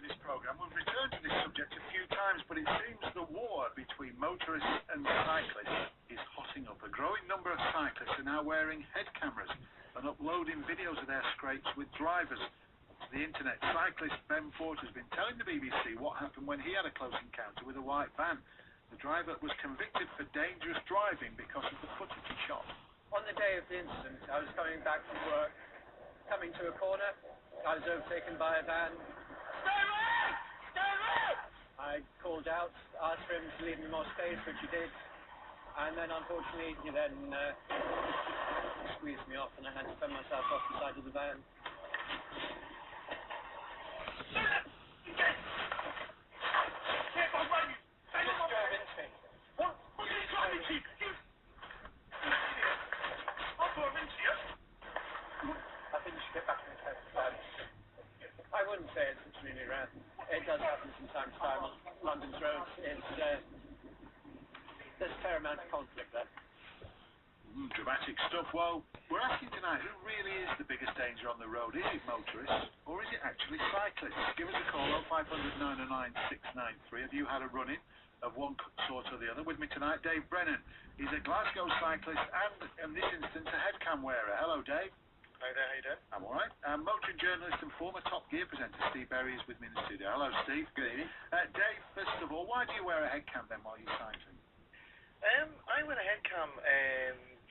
in this programme. We've returned to this subject a few times, but it seems the war between motorists and cyclists is hotting up. A growing number of cyclists are now wearing head cameras and uploading videos of their scrapes with drivers to the internet. Cyclist Ben Ford has been telling the BBC what happened when he had a close encounter with a white van. The driver was convicted for dangerous driving because of the footage he shot. On the day of the incident, I was coming back from work, coming to a corner. I was overtaken by a van. Stay away! Stay away! I called out, asked for him to leave me more space, which he did. And then, unfortunately, he then squeezed me off, and I had to throw myself off the side of the van. I wouldn't say it's extremely rare. It does happen from time to time on London's roads. There's a fair amount of conflict there. Dramatic stuff. Well, we're asking tonight, who really is the biggest danger on the road? Is it motorists or is it actually cyclists? Give us a call, 0500 909 693. Have you had a run-in of one sort or the other? With me tonight, Dave Brennan. He's a Glasgow cyclist and, in this instance, a headcam wearer. Hello, Dave. Hi there, how you doing? I'm all right. Motoring journalist and former Top Gear presenter Steve Berry is with me in the studio. Hello, Steve. Good evening. Dave, first of all, why do you wear a headcam then while you're cycling? I wear a headcam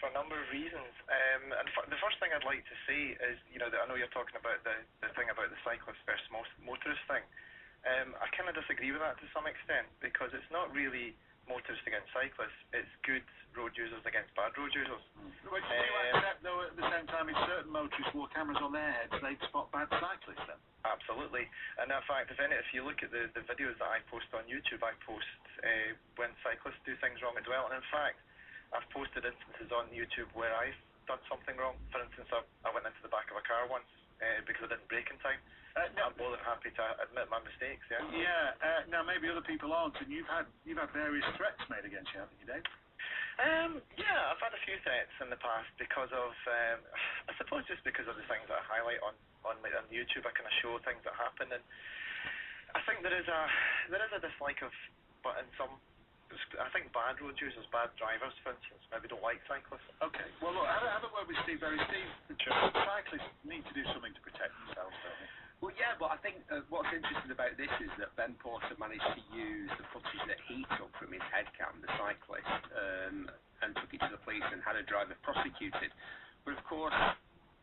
for a number of reasons. And the first thing I'd like to say is, I know you're talking about the thing about the cyclist versus motorist thing. I kind of disagree with that to some extent, because it's not really motorists against cyclists, it's good road users against bad road users. Well, do you accept, though, at the same time, if certain motorists wore cameras on their heads, they'd spot bad cyclists then? Absolutely. And in fact, if you look at the videos that I post on YouTube, I post when cyclists do things wrong as well. And in fact, I've posted instances on YouTube where I've done something wrong. For instance, I went into the back of a car once because I didn't brake in time. I'm more than happy to admit my mistakes, yeah? Yeah, now maybe other people aren't, and you've had various threats made against you, haven't you, Dave? Yeah, I've had a few threats in the past because of, I suppose just because of the things that I highlight on YouTube. I kind of show things that happen, and I think there is a dislike of, but in some, I think bad road users, bad drivers, for instance, maybe don't like cyclists. Okay, well look, have a word with Steve Berry. Steve, cyclists need to do something to protect themselves, don't they? Well, yeah, but I think what's interesting about this is that Ben Porter managed to use the footage that he took from his headcam, the cyclist, and took it to the police and had a driver prosecuted. But of course,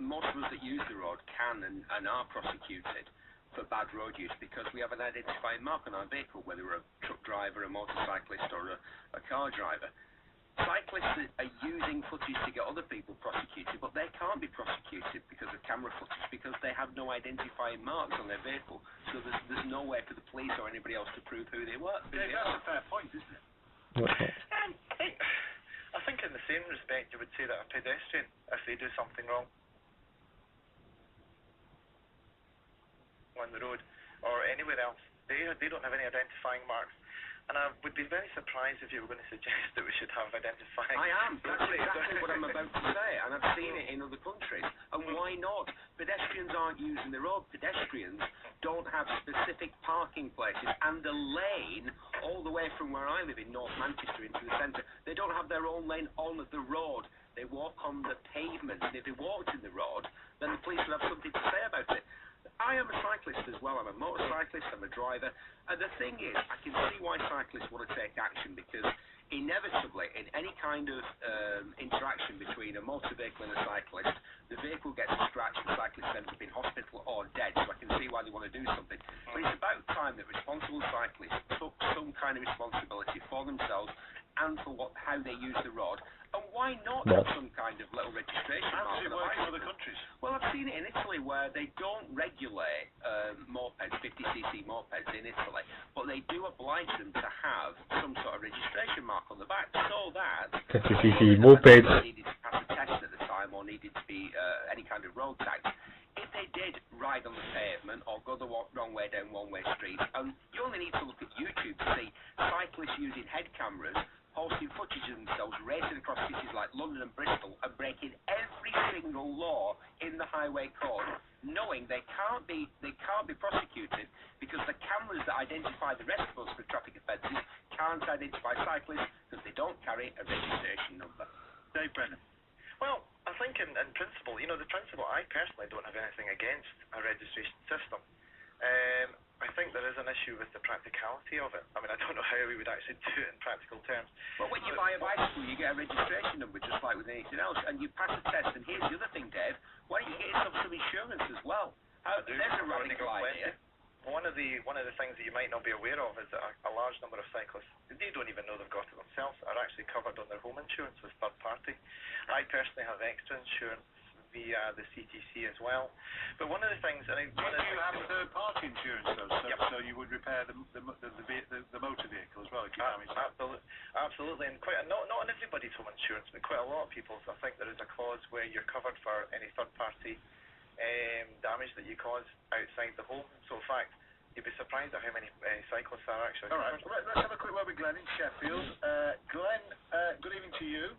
most of us that use the road can and are prosecuted for bad road use because we have an identifying mark on our vehicle, whether we're a truck driver, a motorcyclist, or a car driver. Cyclists are using footage to get other people prosecuted, but they can't be prosecuted because of camera footage because they have no identifying marks on their vehicle. So there's no way for the police or anybody else to prove who they were. Yeah, that's a fair point, isn't it? I think in the same respect you would say that a pedestrian, if they do something wrong on the road or anywhere else, they don't have any identifying marks. And I would be very surprised if you were going to suggest that we should have identifying. I am. That's exactly what I'm about to say, and I've seen it in other countries. And why not? Pedestrians aren't using the road. Pedestrians don't have specific parking places and a lane all the way from where I live in North Manchester into the centre. They don't have their own lane on the road. They walk on the pavement. And if they walked in the road, then the police would have something to say about it. I am a cyclist as well. I'm a motorcyclist, I'm a driver. And the thing is, I can see why cyclists want to take action because inevitably, in any kind of interaction between a motor vehicle and a cyclist, the vehicle gets scratched, the cyclist ends up in hospital or dead. So I can see why they want to do something. But it's about time that responsible cyclists took some kind of responsibility for themselves and for how they use the road. And why not have some kind of little registration mark? How does it work in other countries? Well, I've seen it in Italy where they don't regulate mopeds, 50cc mopeds in Italy, but they do oblige them to have some sort of registration mark on the back so that 50cc mopeds needed to pass a test at the time or needed to be any kind of road tax. If they did ride on the pavement or go the wrong way down one-way streets, you only need to look at YouTube to see cyclists using head cameras posting footage of themselves racing across cities like London and Bristol and breaking every single law in the highway code, knowing they can't be prosecuted because because the cameras that identify the rest of us for traffic offences can't identify cyclists because they don't carry a registration number. Dave Brennan. Well, I think in principle, the principle, I personally don't have anything against a registration system. I think there is an issue with the practicality of it. I mean, I don't know how we would actually do it in practical terms. Well, when you buy a bicycle, you get a registration number just like with anything else, and you pass a test. And here's the other thing, Dave. Why don't you get yourself some insurance as well? There's a radical idea. One of the things that you might not be aware of is that a large number of cyclists, they don't even know they've got it themselves, are actually covered on their home insurance with third party. I personally have extra insurance via the CTC as well. But one of the things, do you have third party insurance though? So, yep. So you would repair the motor vehicle as well if you damage it? Absolutely, and not on everybody's home insurance, but quite a lot of people's. I think there is a clause where you're covered for any third party damage that you cause outside the home. So in fact, you'd be surprised at how many cyclists are actually covered. Alright, let's have a quick word with Glenn in Sheffield. Glenn, good evening to you.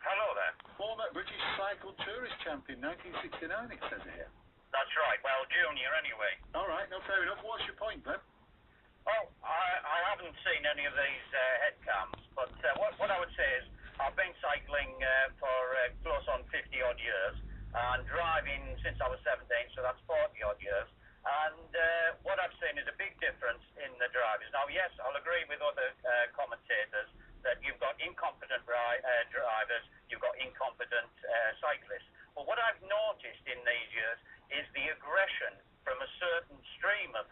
Hello there. Former British Cycle Tourist Champion, 1969 it says here. That's right. Well, junior anyway. Alright, no, fair enough. What's your point, Glenn? Well, I haven't seen any of these head cams, but what I would say is I've been cycling for close on 50-odd years and driving since I was 17, so that's 40-odd years. And what I've seen is a big difference in the drivers. Now, yes, I'll agree with other commentators that you've got incompetent drivers, you've got incompetent cyclists. But what I've noticed in these years is the aggression from a certain stream of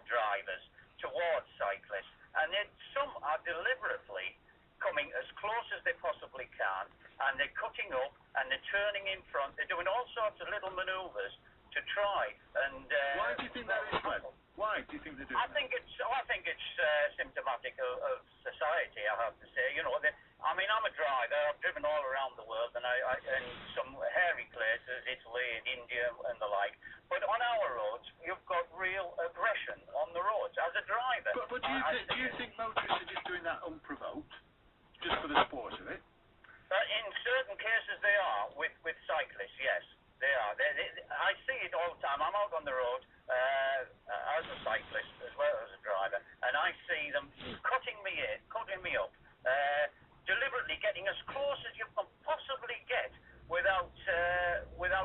drivers towards cyclists. And then some are deliberately coming as close as they possibly can, and they're cutting up, and they're turning in front. They're doing all sorts of little manoeuvres to try and... Why do you think that is, Glenn? Why do you think they're doing that? I think it's symptomatic of society, I have to say. I mean, I'm a driver. I've driven all around the world, and I in some hairy places, Italy and India and the like. But on our roads, you've got real aggression on the roads as a driver. But do you think motorists are just doing that unprovoked, just for the sport of it? In certain cases, they are with cyclists. Yes, they are. I see it all the time. I'm out on the road as a cyclist as well as a driver, and I see them cutting me up, deliberately getting as close as you can possibly get without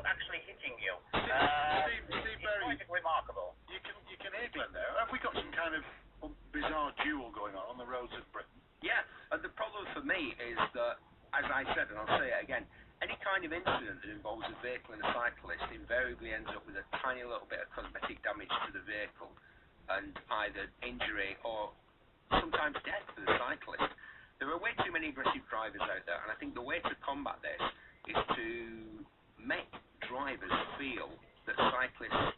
actually hitting you. Steve Berry, it's quite remarkable. You can hear Glenn there. Have we got some kind of bizarre duel going on the roads of Britain? Yeah, and the problem for me is that, as I said, and I'll say it again, any kind of incident that involves a vehicle and a cyclist invariably ends up with a tiny little bit of cosmetic damage to the vehicle and either injury or sometimes death for the cyclist. There are way too many aggressive drivers out there, and I think the way to combat this is to make drivers feel that cyclists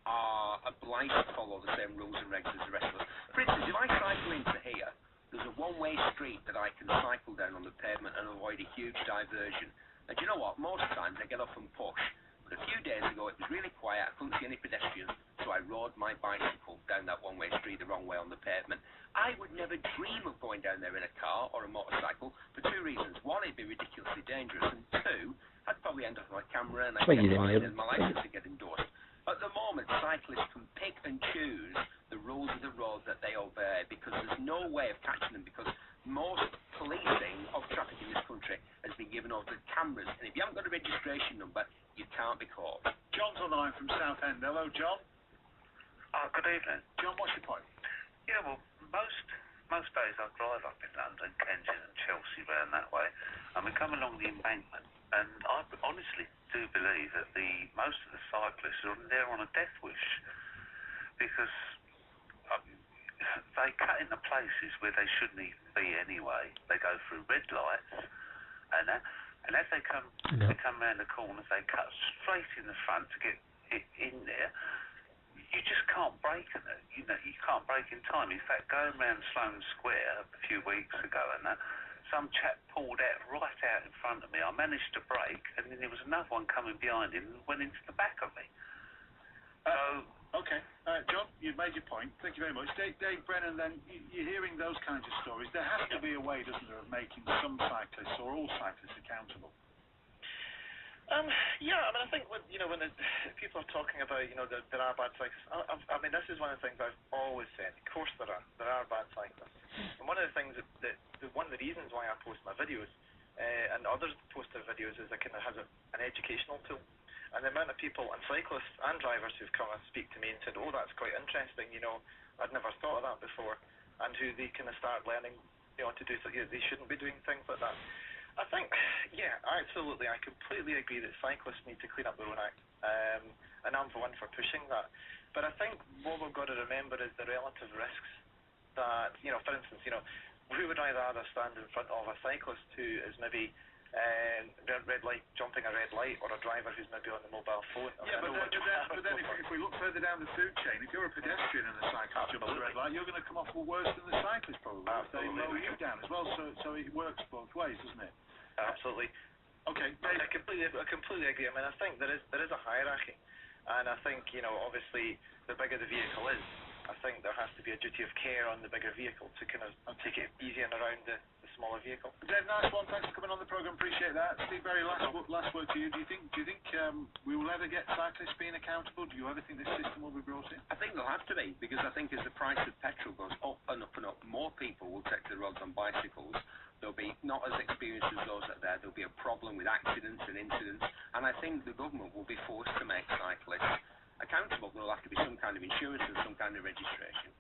are obliged to follow the same rules and regs as the rest of us. For instance, if I cycle into here, there's a one-way street that I can cycle down on the pavement and avoid a huge diversion. And you know what? Most times I get off and push. But a few days ago it was really quiet. I couldn't see any pedestrians, so I rode my bicycle down that one-way street the wrong way on the pavement. I would never dream of going down there in a car or a motorcycle for two reasons. One, it'd be ridiculously dangerous, and two, I'd probably end up with my camera and I'd get fined and my license would get endorsed. At the moment, cyclists can pick and choose the rules of the road that they obey because there's no way of catching them, because most policing of traffic in this country has been given over to cameras, and if you haven't got a registration number, you can't be caught. John's on the line from Southend. Hello, John. Good evening. John, what's your point? Yeah, well, most days I drive up in London, Kensington, Chelsea, round that way, and we come along the embankment, and I honestly do believe that most of the cyclists are there on a death wish, because they cut into places where they shouldn't even be anyway. They go through red lights, and as they come round the corners, they cut straight in the front to get in there. You just can't brake in it. You can't brake in time. In fact, going round Sloane Square a few weeks ago and that, some chap pulled out right out in front of me. I managed to brake, and then there was another one coming behind him and went into the back of me. Okay. John, you've made your point. Thank you very much. Dave Brennan, then, you're hearing those kinds of stories. There has to be a way, doesn't there, of making some cyclists or all cyclists accountable? Yeah, I mean, I think when people are talking about, there are bad cyclists. I mean, this is one of the things I've always said. Of course, there are bad cyclists, and one of the things one of the reasons why I post my videos and others post their videos is it kind of has an educational tool. And the amount of people and cyclists and drivers who've come and speak to me and said, "Oh, that's quite interesting. I'd never thought of that before," and who they kind of start learning, to do so. They shouldn't be doing things like that. I think, yeah, absolutely. I completely agree that cyclists need to clean up their own act, and I'm the one for pushing that. But I think what we've got to remember is the relative risks that, for instance, who would I rather stand in front of, a cyclist who is maybe red light, jumping a red light, or a driver who's maybe on the mobile phone? Yeah, but then if we look further down the food chain, if you're a pedestrian and the cyclist jumps a red light, you're going to come off worse than the cyclist probably. Absolutely. They lower you down as well, so it works both ways, doesn't it? Absolutely. Okay, I completely agree. I mean, I think there is a hierarchy, and I think obviously the bigger the vehicle is, I think there has to be a duty of care on the bigger vehicle to kind of take it easy and around the smaller vehicle. Dave, nice one. Thanks for coming on the program. Appreciate that. Steve Berry, last word to you. Do you think we will ever get cyclists being accountable? Do you ever think this system will be brought in? I think there'll have to be, because I think as the price of petrol goes up and up and up, more people will take to the roads on bicycles. They'll be not as experienced as those that are there. There'll be a problem with accidents and incidents, and I think the government will be forced to make cyclists accountable. There'll have to be some kind of insurance and some kind of registration.